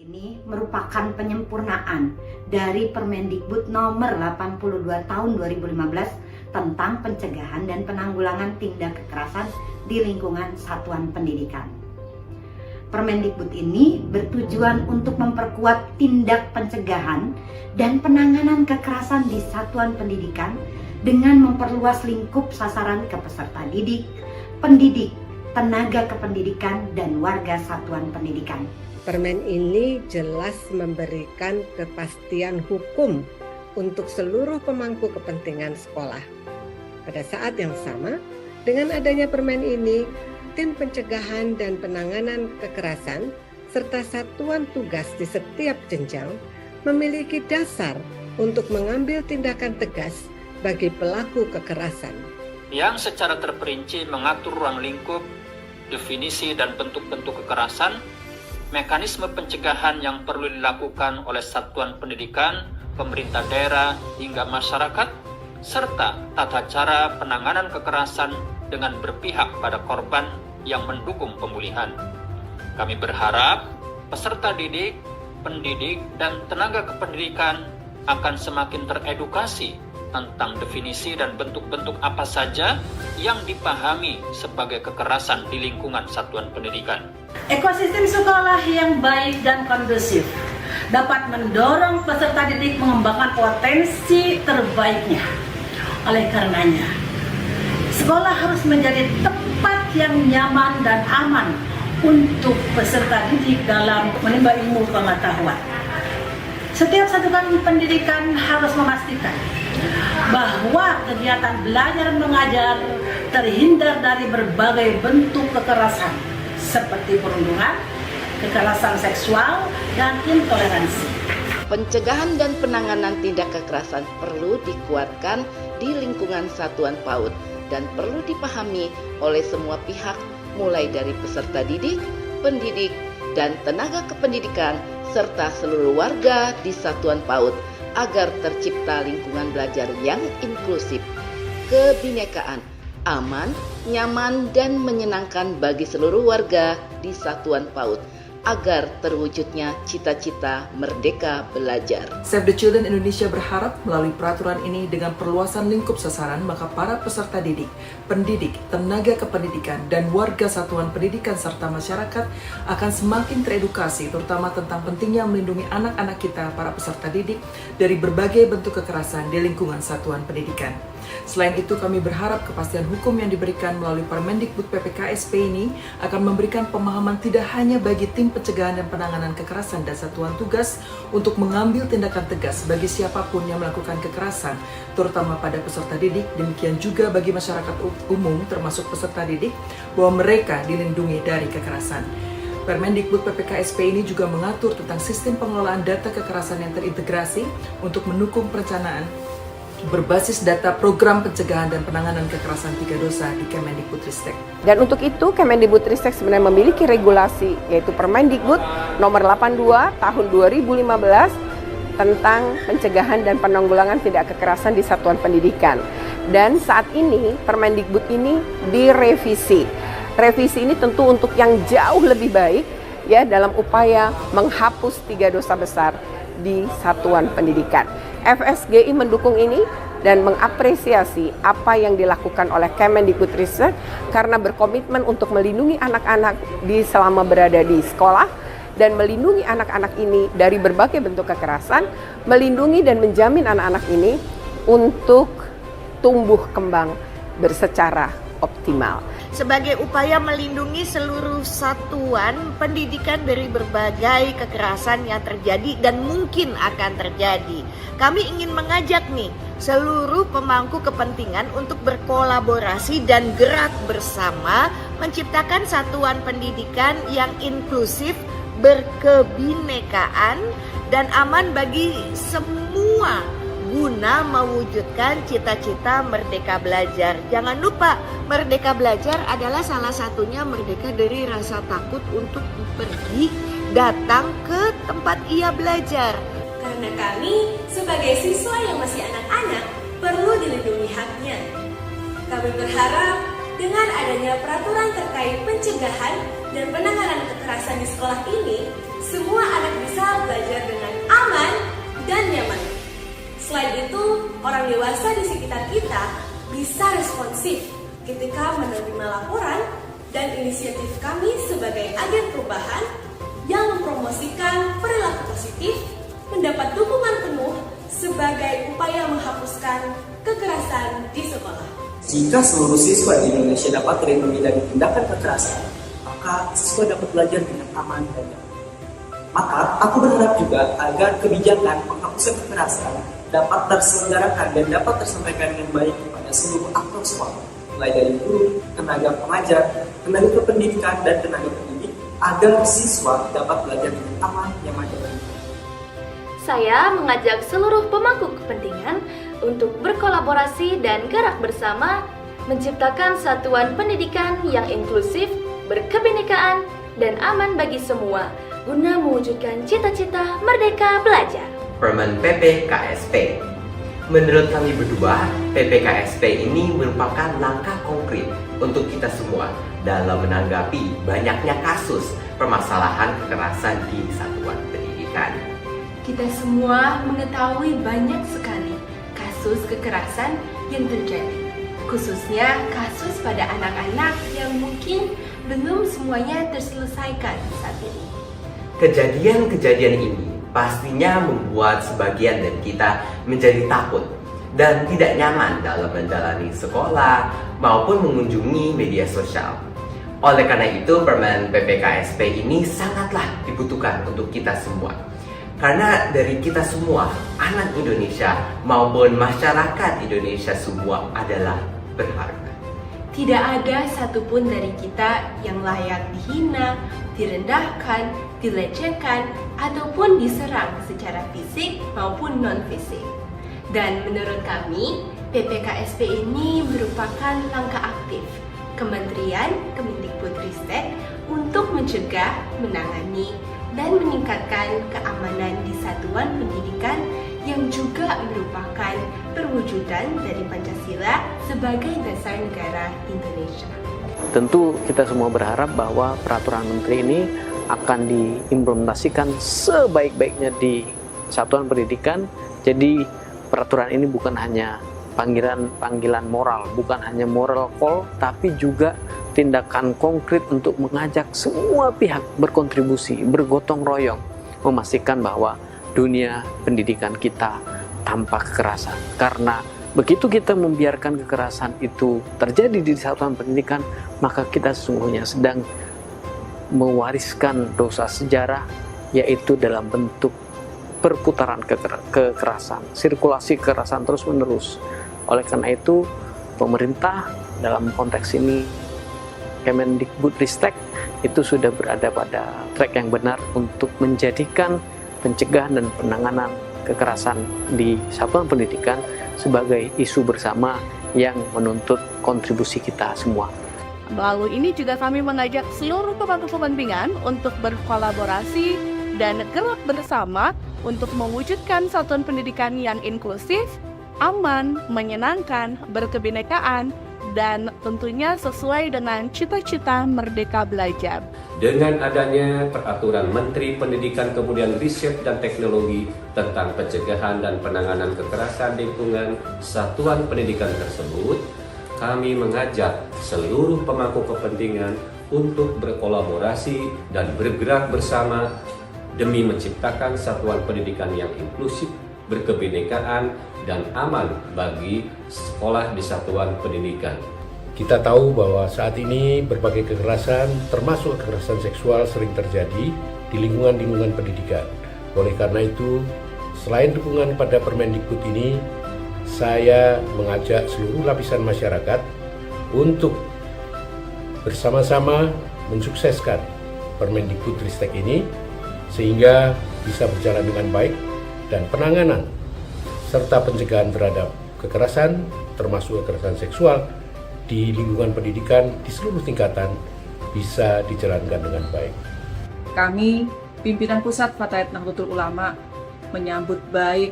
Ini merupakan penyempurnaan dari Permendikbud nomor 82 tahun 2015 tentang pencegahan dan penanggulangan tindak kekerasan di lingkungan satuan pendidikan. Permendikbud ini bertujuan untuk memperkuat tindak pencegahan dan penanganan kekerasan di satuan pendidikan dengan memperluas lingkup sasaran ke peserta didik, pendidik, tenaga kependidikan, dan warga satuan pendidikan. Permen ini jelas memberikan kepastian hukum untuk seluruh pemangku kepentingan sekolah. Pada saat yang sama, dengan adanya permen ini, tim pencegahan dan penanganan kekerasan serta satuan tugas di setiap jenjang memiliki dasar untuk mengambil tindakan tegas bagi pelaku kekerasan. Yang secara terperinci mengatur ruang lingkup, definisi dan bentuk-bentuk kekerasan, mekanisme pencegahan yang perlu dilakukan oleh satuan pendidikan, pemerintah daerah, hingga masyarakat, serta tata cara penanganan kekerasan dengan berpihak pada korban yang mendukung pemulihan. Kami berharap peserta didik, pendidik, dan tenaga kependidikan akan semakin teredukasi tentang definisi dan bentuk-bentuk apa saja yang dipahami sebagai kekerasan di lingkungan satuan pendidikan. Ekosistem sekolah yang baik dan kondusif dapat mendorong peserta didik mengembangkan potensi terbaiknya. Oleh karenanya, sekolah harus menjadi tempat yang nyaman dan aman untuk peserta didik dalam menimba ilmu pengetahuan. Setiap satuan pendidikan harus memastikan bahwa kegiatan belajar mengajar terhindar dari berbagai bentuk kekerasan seperti perundungan, kekerasan seksual, dan intoleransi. Pencegahan dan penanganan tindak kekerasan perlu dikuatkan di lingkungan satuan PAUD dan perlu dipahami oleh semua pihak, mulai dari peserta didik, pendidik, dan tenaga kependidikan, serta seluruh warga di satuan PAUD agar tercipta lingkungan belajar yang inklusif, kebinekaan, aman, nyaman, dan menyenangkan bagi seluruh warga di satuan PAUD agar terwujudnya cita-cita merdeka belajar. Save the Children Indonesia berharap melalui peraturan ini dengan perluasan lingkup sasaran, maka para peserta didik, pendidik, tenaga kependidikan, dan warga satuan pendidikan serta masyarakat akan semakin teredukasi terutama tentang pentingnya melindungi anak-anak kita, para peserta didik, dari berbagai bentuk kekerasan di lingkungan satuan pendidikan. Selain itu, kami berharap kepastian hukum yang diberikan melalui Permendikbud PPKSP ini akan memberikan pemahaman tidak hanya bagi tim pencegahan dan penanganan kekerasan dan satuan tugas untuk mengambil tindakan tegas bagi siapapun yang melakukan kekerasan, terutama pada peserta didik, demikian juga bagi masyarakat umum termasuk peserta didik, bahwa mereka dilindungi dari kekerasan. Permendikbud PPKSP ini juga mengatur tentang sistem pengelolaan data kekerasan yang terintegrasi untuk mendukung perencanaan berbasis data program pencegahan dan penanganan kekerasan 3 dosa di Kemendikbudristek. Dan untuk itu Kemendikbudristek sebenarnya memiliki regulasi, yaitu Permendikbud nomor 82 tahun 2015 tentang pencegahan dan penanggulangan tindak kekerasan di satuan pendidikan. Dan saat ini Permendikbud ini direvisi. Revisi ini tentu untuk yang jauh lebih baik ya, dalam upaya menghapus 3 dosa besar di satuan pendidikan. FSGI mendukung ini dan mengapresiasi apa yang dilakukan oleh Kemendikbudristek karena berkomitmen untuk melindungi anak-anak selama berada di sekolah dan melindungi anak-anak ini dari berbagai bentuk kekerasan, melindungi dan menjamin anak-anak ini untuk tumbuh kembang secara optimal. Sebagai upaya melindungi seluruh satuan pendidikan dari berbagai kekerasan yang terjadi dan mungkin akan terjadi. Kami ingin mengajak nih seluruh pemangku kepentingan untuk berkolaborasi dan gerak bersama menciptakan satuan pendidikan yang inklusif, berkebinekaan, dan aman bagi semua guna mewujudkan cita-cita merdeka belajar. Jangan lupa, merdeka belajar adalah salah satunya merdeka dari rasa takut untuk pergi datang ke tempat ia belajar. Karena kami sebagai siswa yang masih anak-anak perlu dilindungi haknya. Kami berharap dengan adanya peraturan terkait pencegahan dan penanganan kekerasan di sekolah ini, semua anak bisa dan nyaman. Selain itu, orang dewasa di sekitar kita bisa responsif ketika menerima laporan dan inisiatif kami sebagai agen perubahan yang mempromosikan perilaku positif mendapat dukungan penuh sebagai upaya menghapuskan kekerasan di sekolah. Jika seluruh siswa di Indonesia dapat terlindungi dari tindakan kekerasan, maka siswa dapat belajar dengan aman dan nyaman. Maka, aku berharap juga agar kebijakan penghapusan kekerasan dapat terselenggarakan dan dapat tersampaikan dengan baik kepada seluruh aktor sekolah, mulai dari guru, tenaga pengajar, tenaga kependidikan, dan tenaga pendidik, agar siswa dapat belajar dengan aman, nyaman, dan baik. Saya mengajak seluruh pemangku kepentingan untuk berkolaborasi dan gerak bersama menciptakan satuan pendidikan yang inklusif, berkebinekaan, dan aman bagi semua guna mewujudkan cita-cita merdeka belajar. Permen PPKSP. Menurut kami berdua, PPKSP ini merupakan langkah konkret untuk kita semua dalam menanggapi banyaknya kasus permasalahan kekerasan di satuan pendidikan. Kita semua mengetahui banyak sekali kasus kekerasan yang terjadi, khususnya kasus pada anak-anak yang mungkin belum semuanya terselesaikan saat ini. Kejadian-kejadian ini pastinya membuat sebagian dari kita menjadi takut dan tidak nyaman dalam menjalani sekolah maupun mengunjungi media sosial. Oleh karena itu, Permen PPKSP ini sangatlah dibutuhkan untuk kita semua. Karena dari kita semua, anak Indonesia maupun masyarakat Indonesia semua adalah berharga. Tidak ada satupun dari kita yang layak dihina, direndahkan, dilecehkan, ataupun diserang secara fisik maupun non-fisik. Dan menurut kami, PPKSP ini merupakan langkah aktif Kementerian Kemendikbudristek untuk mencegah, menangani, dan meningkatkan keamanan di satuan pendidikan yang juga merupakan perwujudan dari Pancasila sebagai dasar negara Indonesia. Tentu kita semua berharap bahwa peraturan menteri ini akan diimplementasikan sebaik-baiknya di satuan pendidikan. Jadi peraturan ini bukan hanya panggilan moral, bukan hanya moral call, tapi juga tindakan konkret untuk mengajak semua pihak berkontribusi, bergotong royong, memastikan bahwa dunia pendidikan kita tanpa kekerasan. Karena begitu kita membiarkan kekerasan itu terjadi di satuan pendidikan, maka kita sesungguhnya sedang mewariskan dosa sejarah, yaitu dalam bentuk perputaran kekerasan, sirkulasi kekerasan terus-menerus. Oleh karena itu, pemerintah dalam konteks ini, Kemendikbudristek itu sudah berada pada track yang benar untuk menjadikan pencegahan dan penanganan kekerasan di satuan pendidikan sebagai isu bersama yang menuntut kontribusi kita semua. Melalui ini juga kami mengajak seluruh pemangku kepentingan untuk berkolaborasi dan gerak bersama untuk mewujudkan satuan pendidikan yang inklusif, aman, menyenangkan, berkebinekaan, dan tentunya sesuai dengan cita-cita merdeka belajar. Dengan adanya peraturan Menteri Pendidikan Kemudian Riset dan Teknologi tentang pencegahan dan penanganan kekerasan lingkungan satuan pendidikan tersebut, kami mengajak seluruh pemangku kepentingan untuk berkolaborasi dan bergerak bersama demi menciptakan satuan pendidikan yang inklusif, berkebinekaan, dan aman bagi sekolah di satuan pendidikan. Kita tahu bahwa saat ini berbagai kekerasan, termasuk kekerasan seksual, sering terjadi di lingkungan pendidikan. Oleh karena itu, selain dukungan pada Permendikbud ini, saya mengajak seluruh lapisan masyarakat untuk bersama-sama mensukseskan Permendikbudristek ini sehingga bisa berjalan dengan baik dan penanganan serta pencegahan terhadap kekerasan, termasuk kekerasan seksual di lingkungan pendidikan di seluruh tingkatan bisa dijalankan dengan baik. Kami, pimpinan Pusat Fatayat Nahdlatul Ulama, menyambut baik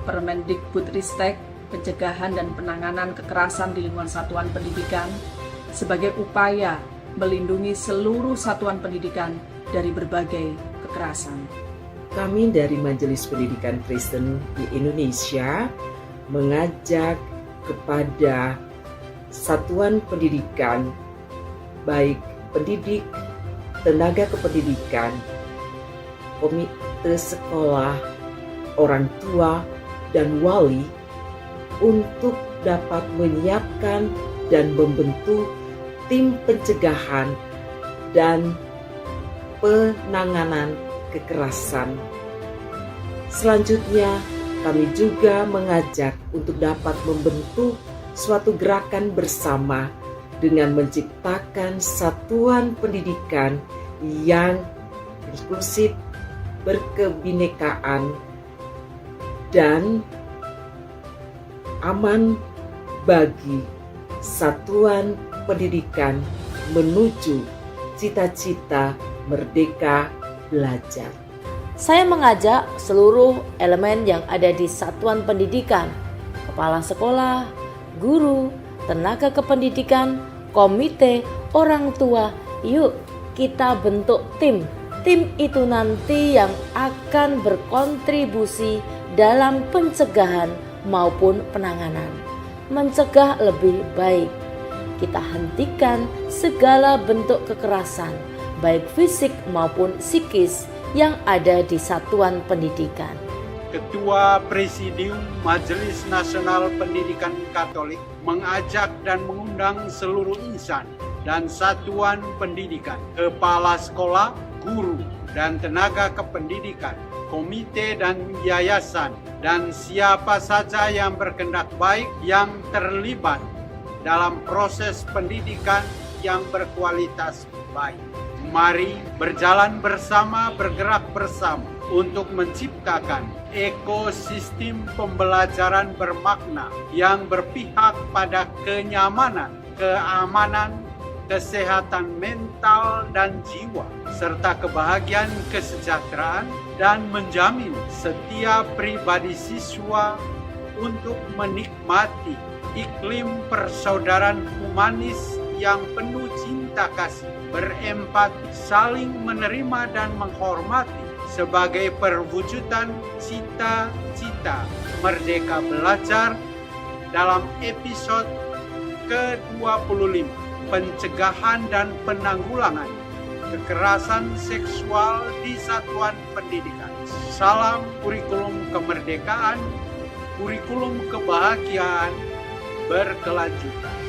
Permendikbudristek pencegahan dan penanganan kekerasan di lingkungan satuan pendidikan sebagai upaya melindungi seluruh satuan pendidikan dari berbagai kekerasan. Kami dari Majelis Pendidikan Kristen di Indonesia mengajak kepada satuan pendidikan, baik pendidik, tenaga kependidikan, komite sekolah, orang tua, dan wali untuk dapat menyiapkan dan membentuk tim pencegahan dan penanganan kekerasan. Selanjutnya, kami juga mengajak untuk dapat membentuk suatu gerakan bersama dengan menciptakan satuan pendidikan yang inklusif, berkebinekaan, dan aman bagi satuan pendidikan menuju cita-cita merdeka belajar. Saya mengajak seluruh elemen yang ada di satuan pendidikan, kepala sekolah, guru, tenaga kependidikan, komite, orang tua, yuk kita bentuk tim. Tim itu nanti yang akan berkontribusi dalam pencegahan maupun penanganan. Mencegah lebih baik. Kita hentikan segala bentuk kekerasan, baik fisik maupun psikis yang ada di satuan pendidikan. Ketua Presidium Majelis Nasional Pendidikan Katolik mengajak dan mengundang seluruh insan dan satuan pendidikan, kepala sekolah, guru, dan tenaga kependidikan, komite dan yayasan, dan siapa saja yang berkehendak baik yang terlibat dalam proses pendidikan yang berkualitas baik. Mari berjalan bersama, bergerak bersama untuk menciptakan ekosistem pembelajaran bermakna yang berpihak pada kenyamanan, keamanan, kesehatan mental dan jiwa, serta kebahagiaan kesejahteraan, dan menjamin setiap pribadi siswa untuk menikmati iklim persaudaraan humanis yang penuh cinta kasih, berempati, saling menerima dan menghormati sebagai perwujudan cita-cita merdeka belajar dalam episode ke-25, pencegahan dan penanggulangan kekerasan seksual di satuan pendidikan. Salam kurikulum kemerdekaan, kurikulum kebahagiaan berkelanjutan.